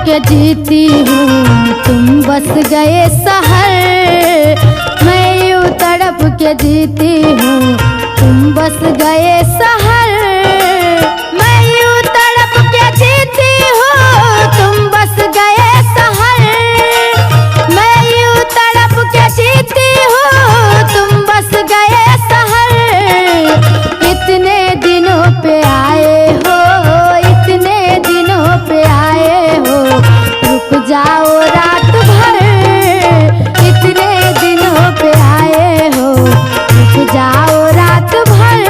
के जीती हूँ, तुम बस गए शहर। मैं यूं तड़प के जीती हूँ, तुम बस गए शहर। मैं यूं तड़प के जीती हूँ, तुम बस गए शहर। मैं यूं तड़प के जीती हूँ, तुम बस गए शहर। इतने दिनों पे आए हो, इतने दिनों पे आए हो, रुक जाओ रात भर। इतने दिनों पे आए हो, रुक जाओ रात भर।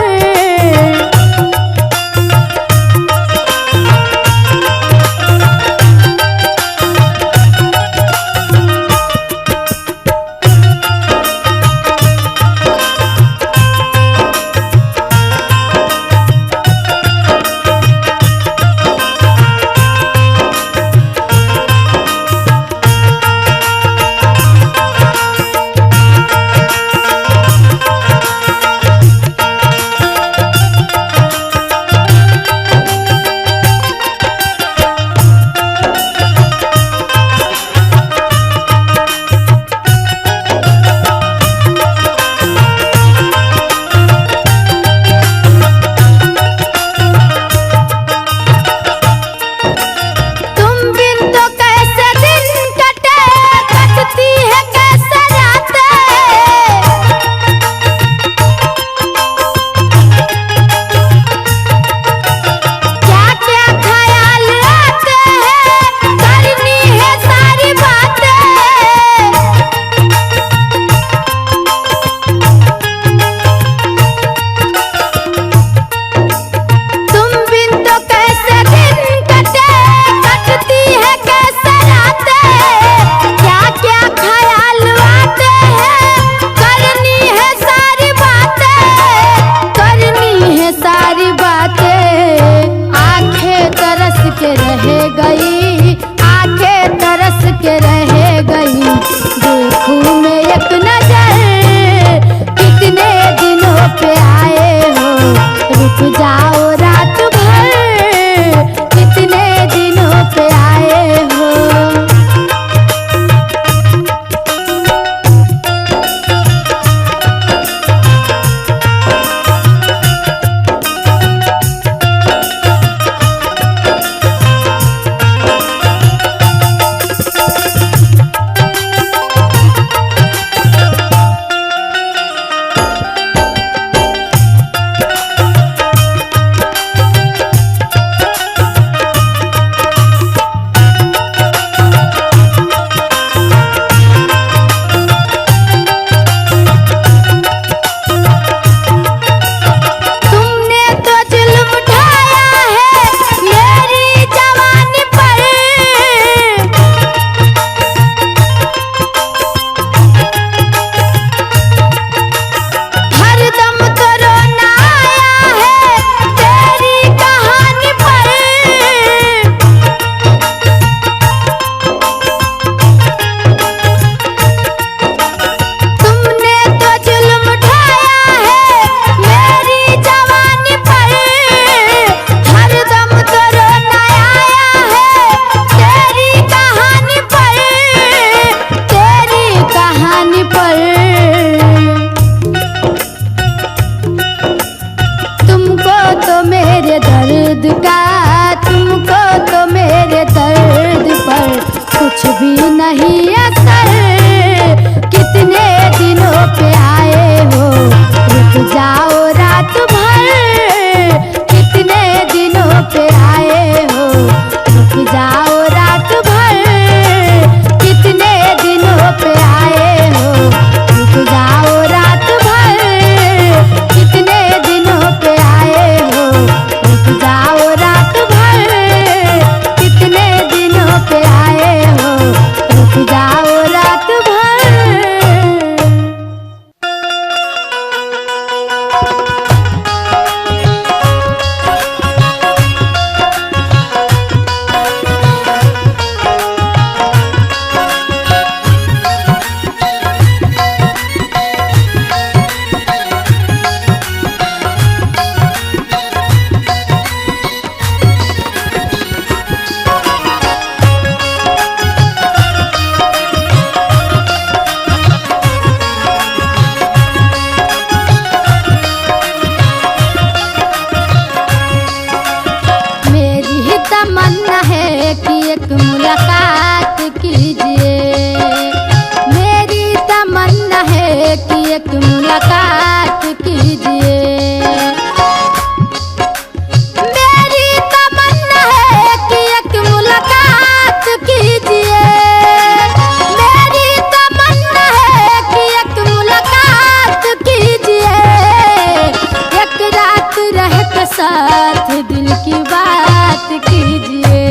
साथ दिल की बात कीजिए।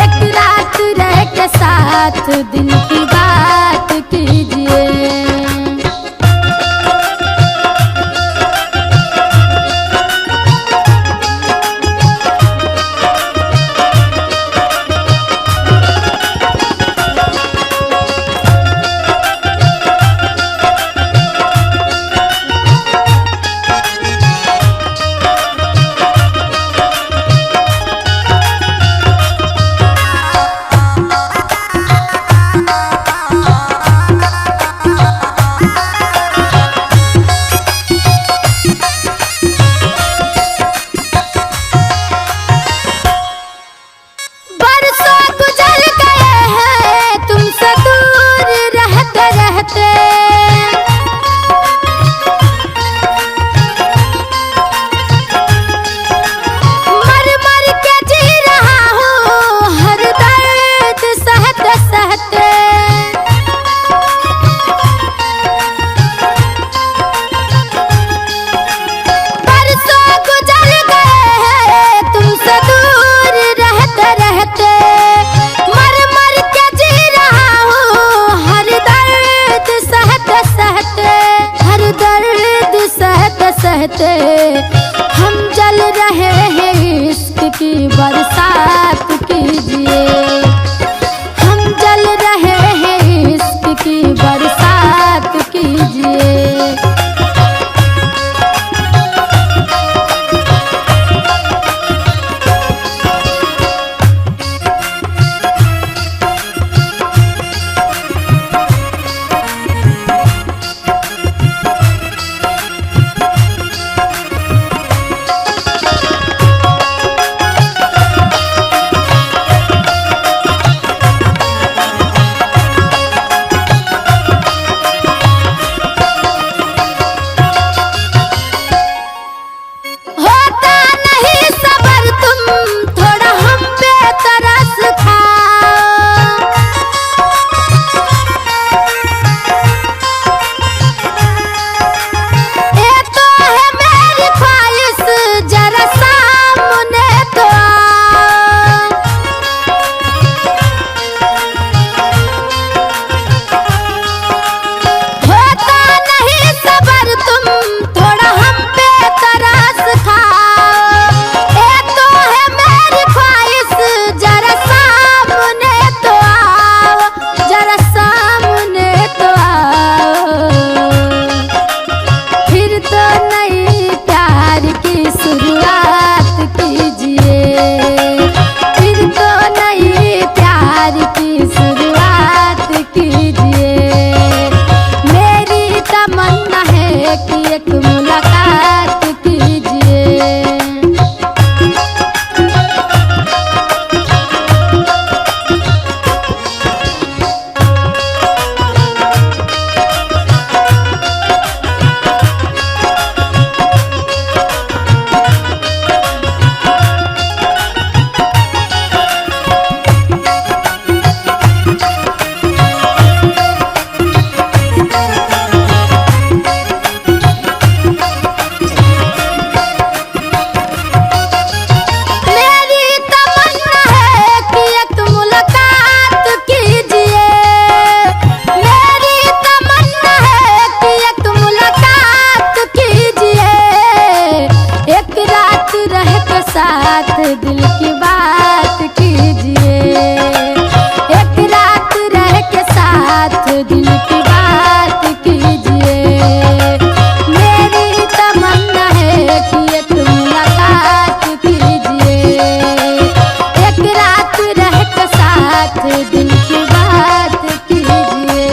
एक रात रह के साथ दिल की बात कीजिए। सहते हम जल रहे हैं, इश्क की बरसात कीजिए। हम जल रहे हैं, इश्क की बरसात कीजिए। साथ दिल की बात कीजिए। एक रात रह के साथ दिल की बात कीजिए। मेरी तमन्ना है कि एक मुलाकात कीजिए। एक रात रह के साथ दिल की बात कीजिए।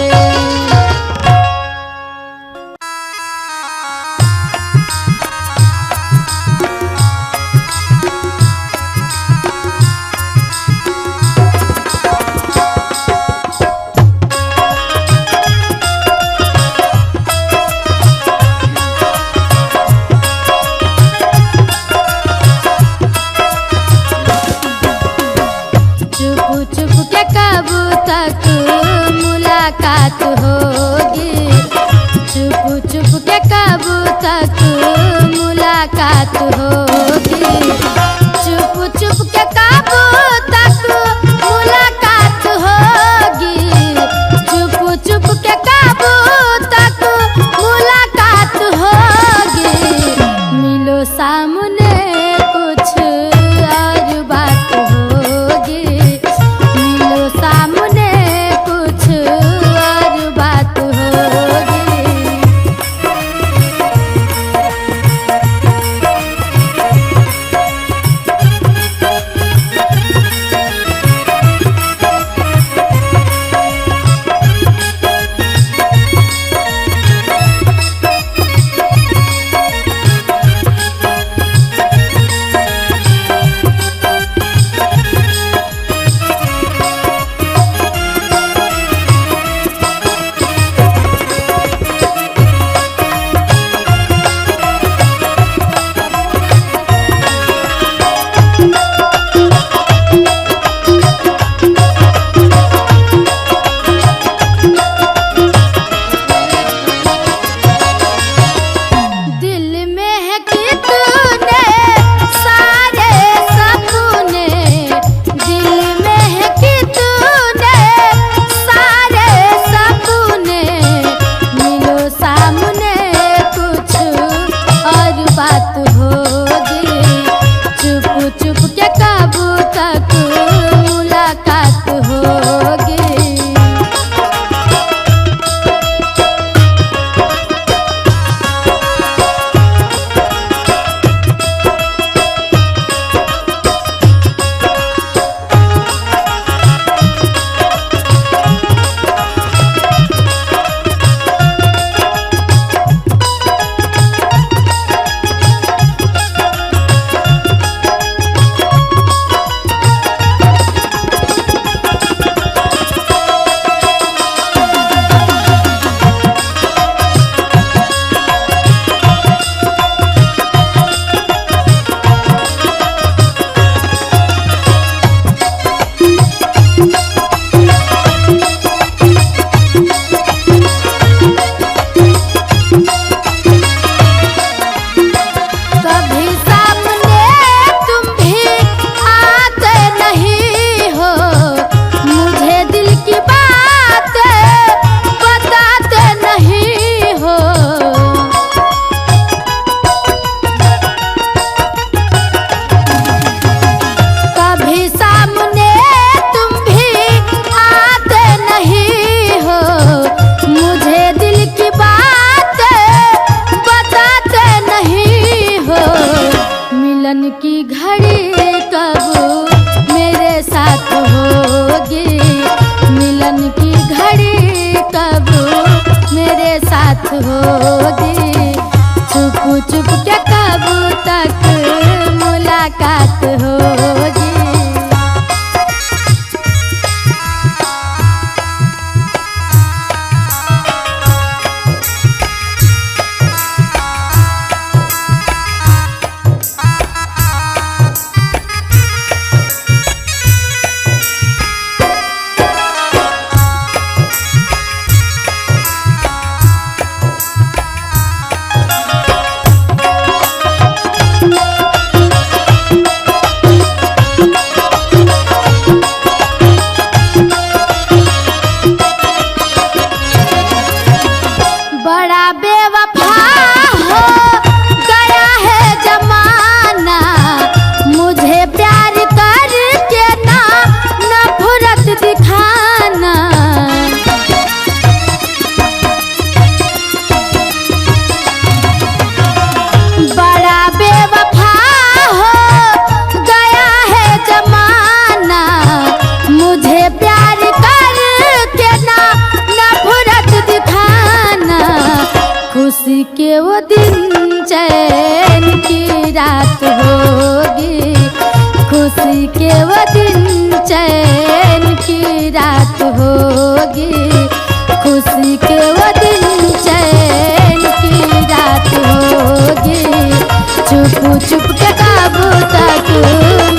चुप चुप के कब तक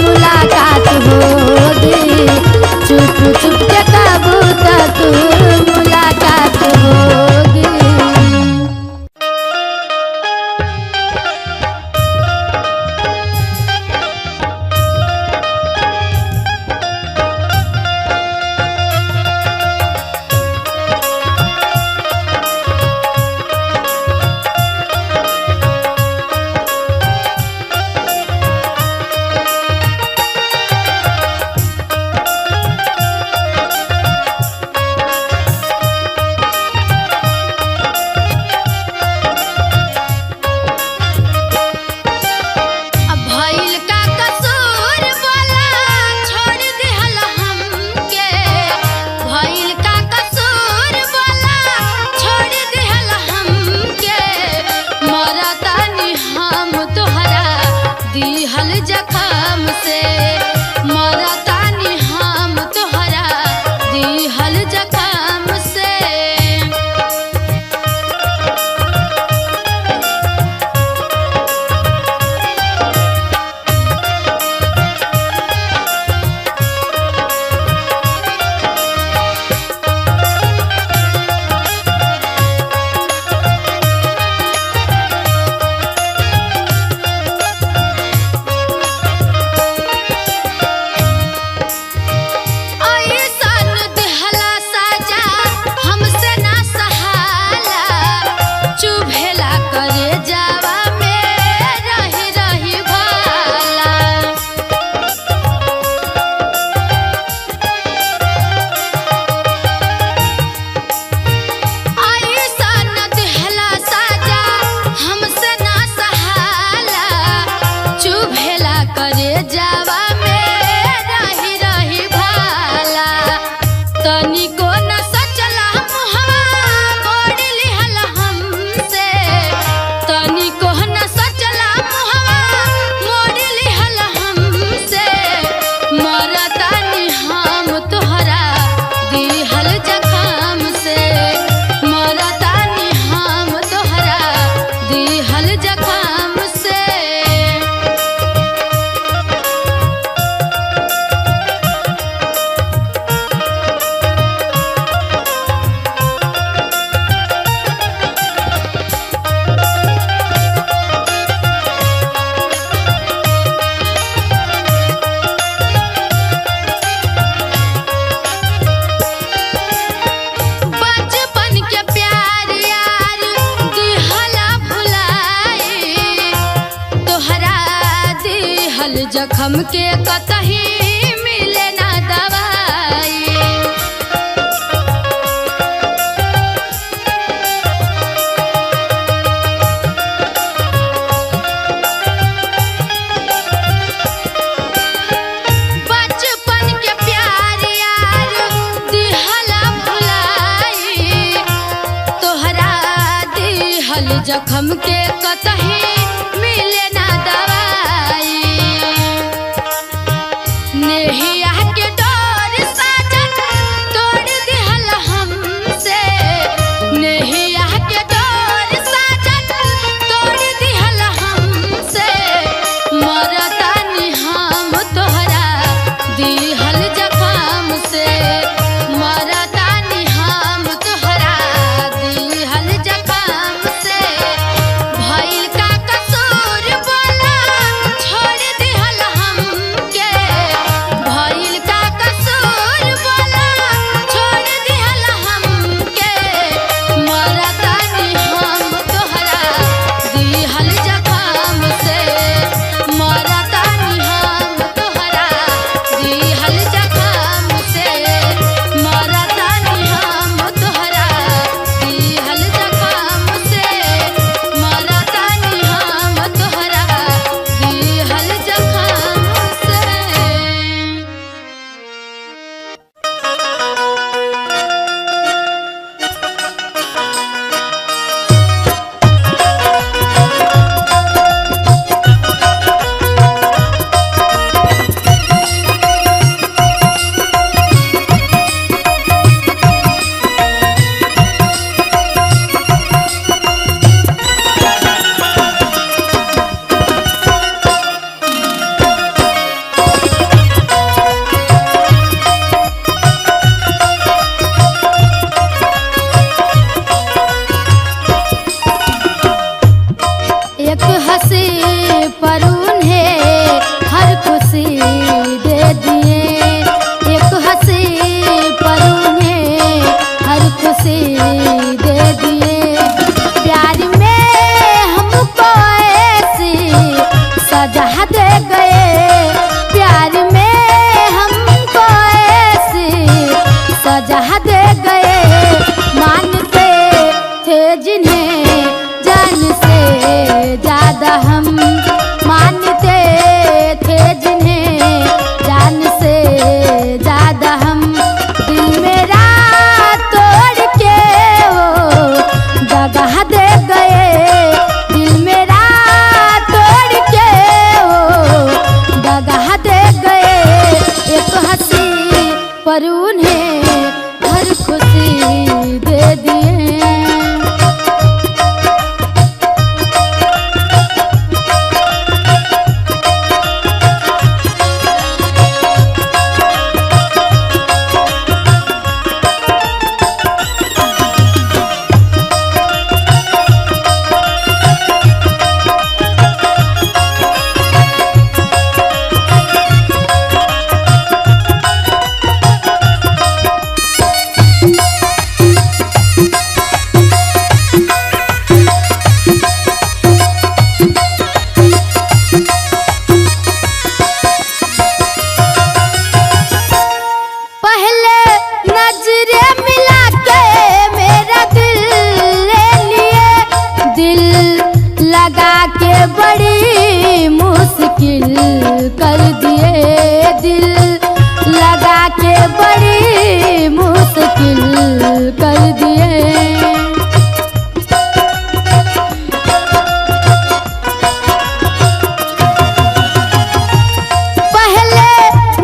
मुलाकात होगी, चुप चुप के कब तक मुलाकात होगी। जखम के कतही मिले ना दवाई। बचपन के प्यार यार दिहला भुलाई, तोहरा दिहल जखम के कतही मिले ना दवाई। नेहिया के डोर साजन तोड़ दिहल हमसे, नेहिया के डोर साजन तोड़ दिहल हमसे। मरतानी हम तोहरा दिहल जखम से, मरतानी हम तोहरा दिहल जखम से। भइल का हंसी पर उन्हें हर खुशी दे दिए। एक हंसी पर उन्हें हर खुशी दे दिए। प्यार में हमको ऐसी सजा दे गए। प्यार में हमको ऐसी सजा दे गए। मानते थे जिन्हें जान से ज्यादा हम, मानते थे जिन्हें जान से ज्यादा हम। दिल मेरा तोड़ के वो दगा दे गए। दिल मेरा तोड़ के वो दगा दे गए। एक हंसी पर उन्हें हर खुशी दे दिए। बड़ी मुश्किल कर दिए। दिल लगा के बड़ी मुश्किल कर दिए। पहले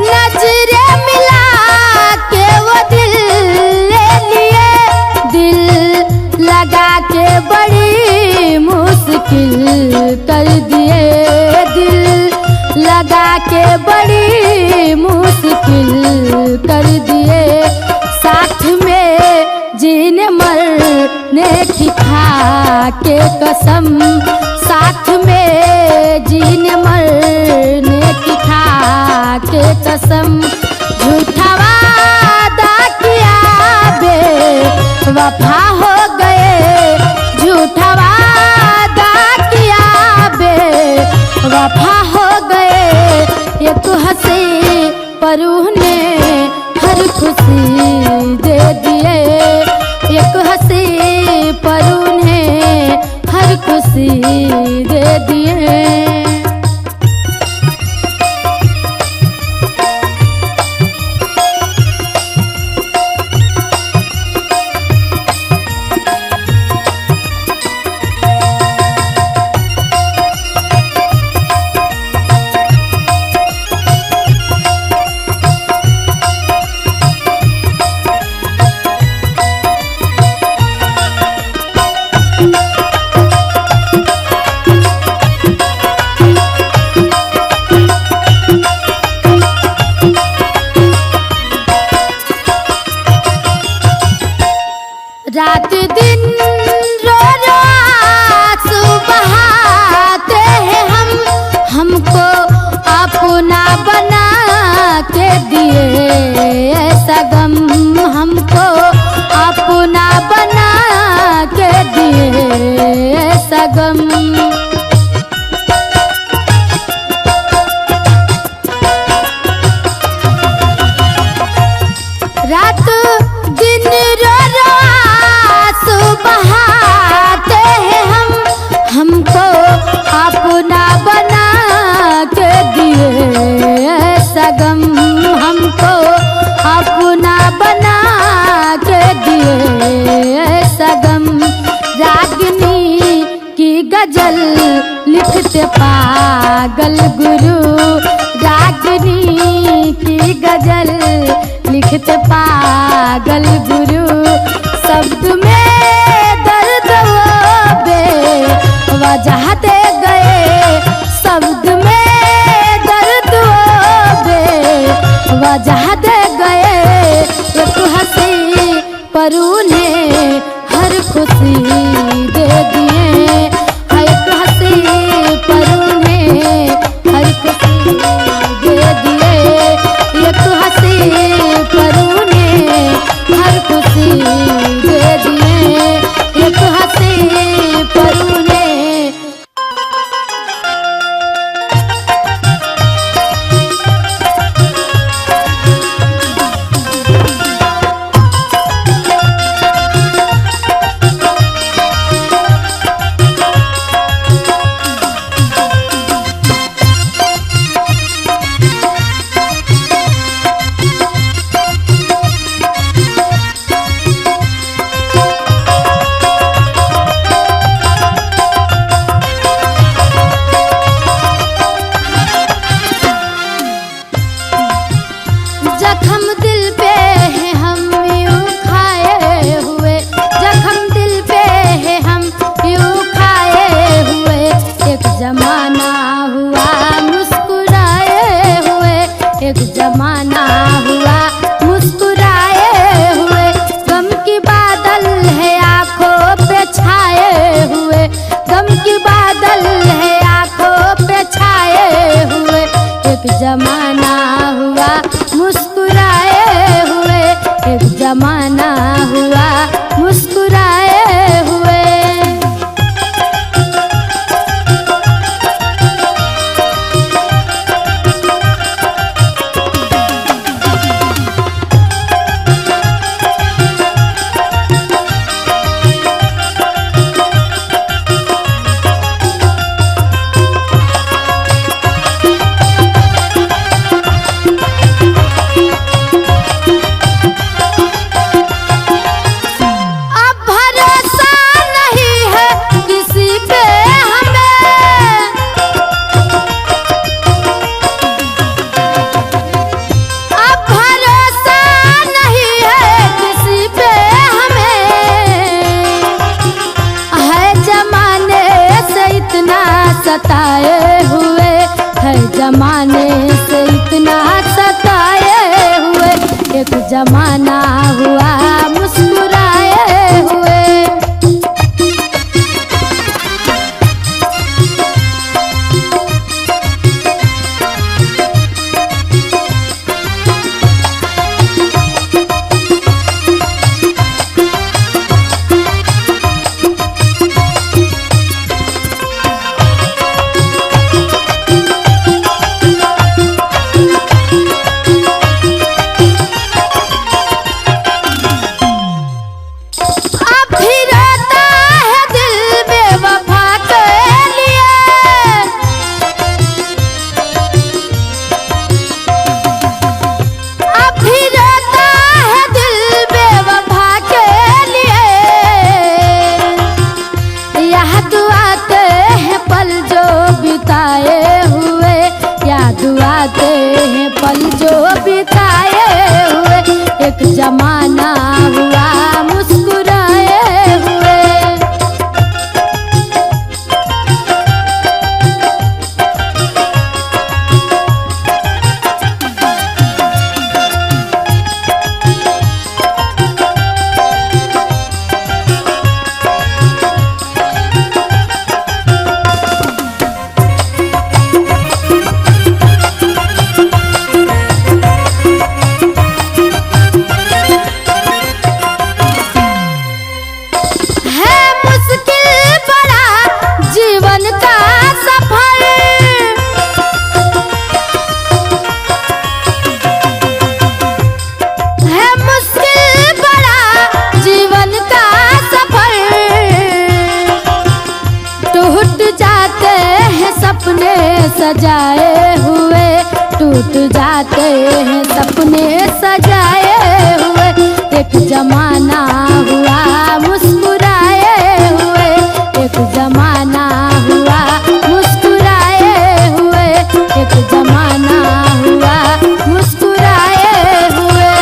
नजरे मिला के वो दिल ले लिए। दिल लगा के बड़ी मुश्किल कर दिए। दिल लगा के बड़ी मुश्किल कर दिए। साथ में जीने मरने की खा के कसम। साथ में जीने मरने की खा के कसम। झूठा वादा किया बेवफा हो गए। झूठा वादा किया बेवफा हो गए। एक हंसी पर उन्हें हर खुशी दे दिए। एक हंसी पर उन्हें हर खुशी दे दिए। रात दिन रो रो आंसू बहाते हैं हम। हमको अपना बना के दिए ऐसा गम। हमको अपना बना के दिए ऐसा गम। रात दिन रो रो आंसू बहाते हैं हम। हमको अपना बना के दिए ऐसा गम। हमको अपना बना के दिए ऐसा गम। रागिनी की गजल लिखते पागल गुरु। रागिनी की गजल लिखते पागल गुरु। शब्द में दर्द वो बेवजह दे गए। शब्द में दर्द वो बेवजह दे गए। एक हंसी पर उन्हें हर खुशी दे दिए। एक हंसी पर जमाना हुआ मुस्कुराए हुए, एक जमाना हुआ मुस्कुराए हुए। गम की बादल है आंखों पे छाए हुए, गम की बादल है आंखों पे छाए हुए। एक जमाना हुआ मुस्कुराए हुए, एक जमाना हुआ मुस्कुराए हुए। सताए हुए है जमाने से इतना सताए हुए, एक जमाना हुआ मुस्कुराए हुए। आते हैं पल जो बिताए हुए, एक जमाना हुआ मुस्कुराए हुए। सजाए हुए टूट जाते हैं सपने सजाए हुए, एक जमाना हुआ मुस्कुराए हुए, एक जमाना हुआ मुस्कुराए हुए, एक जमाना हुआ मुस्कुराए हुए।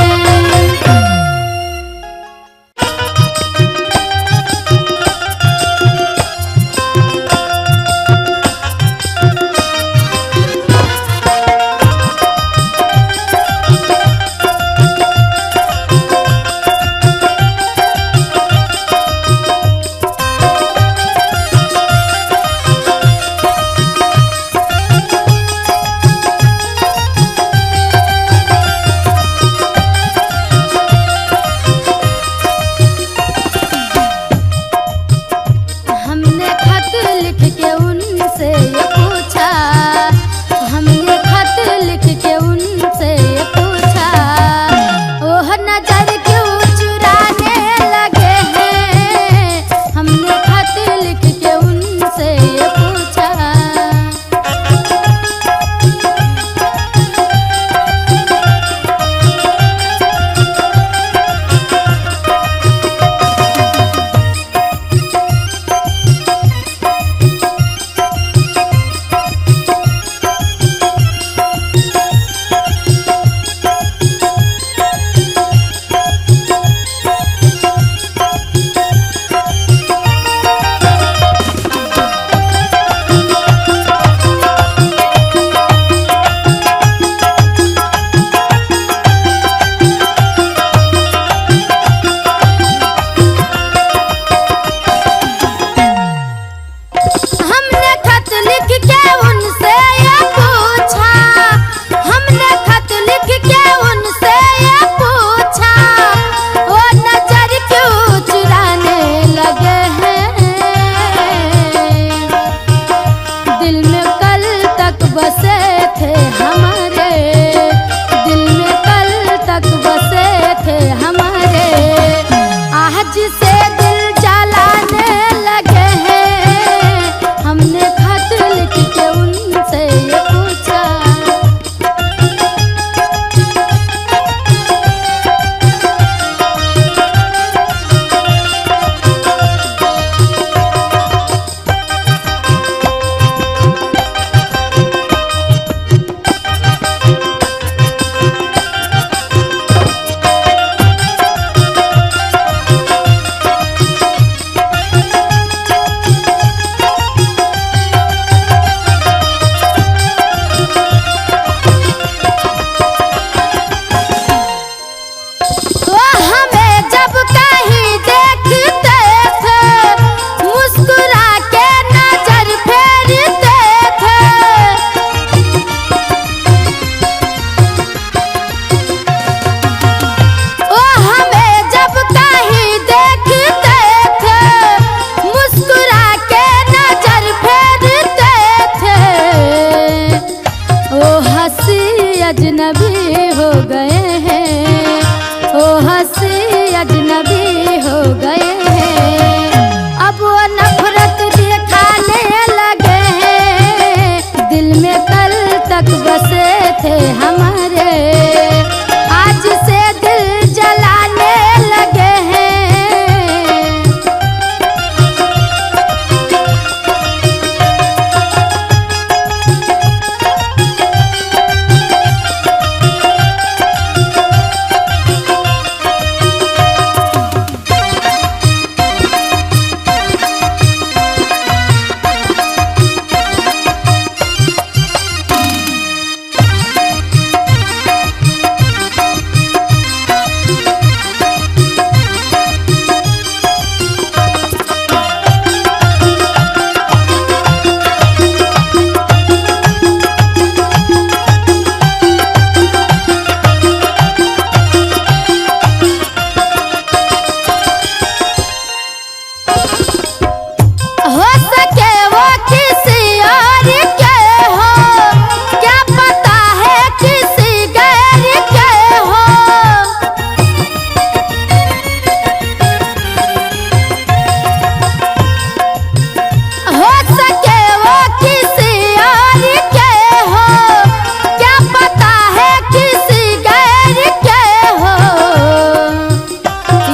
अजनबी हो गए हैं, ओ हंसी अजनबी हो गए हैं। अब वो नफरत दिखाने लगे हैं, दिल में कल तक बसे थे हमारे, आज से दिल जलाने लगे हैं। हो सके वो किसी और के हो, क्या पता है किसी गैर के हो। हो सके वो किसी और के हो, क्या पता है किसी गैर के हो।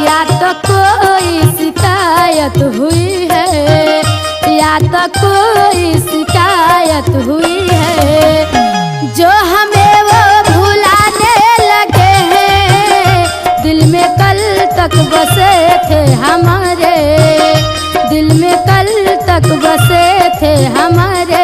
या तो कोई शिकायत हुई है, या तो कोई शिकायत हुई है, जो हमें वो भुलाने लगे हैं। दिल में कल तक बसे थे हमारे, दिल में कल तक बसे थे हमारे,